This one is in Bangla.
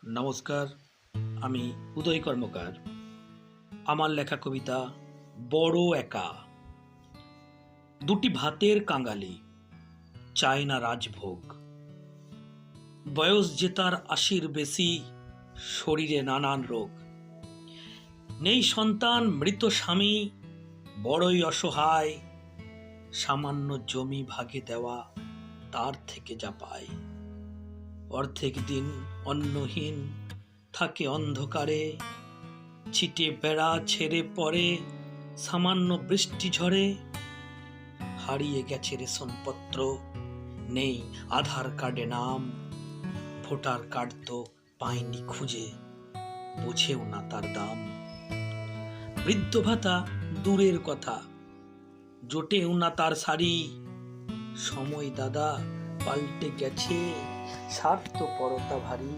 নমস্কার, আমি উদয় কর্মকার। আমার লেখা কবিতা বড় একা। দুটি ভাতের কাঙালি, চায় না রাজভোগ। বয়স যে তার ৮০-র বেশি, শরীরে নানান রোগ। নেই সন্তান, মৃত স্বামী, বড়ই অসহায়। সামান্য জমি ভাগে দেওয়া, তার থেকে যা পায়। অর্ধেক দিন অন্নহীন থাকে অন্ধকারে, ছিটে বেড়া ছেড়ে পড়ে সামান্য বৃষ্টি ঝড়ে। হারিয়ে গেছে রেশনপত্র, নেই আধার কার্ডে নাম। ভোটার কার্ড তো পায়নি খুঁজে, বুঝেও না তার দাম। বৃদ্ধ ভাতা দূরের কথা, জোটেও না তার সারি। সময় দাদা পাল্টে গেছে, স্বার্থপরতা ভারী।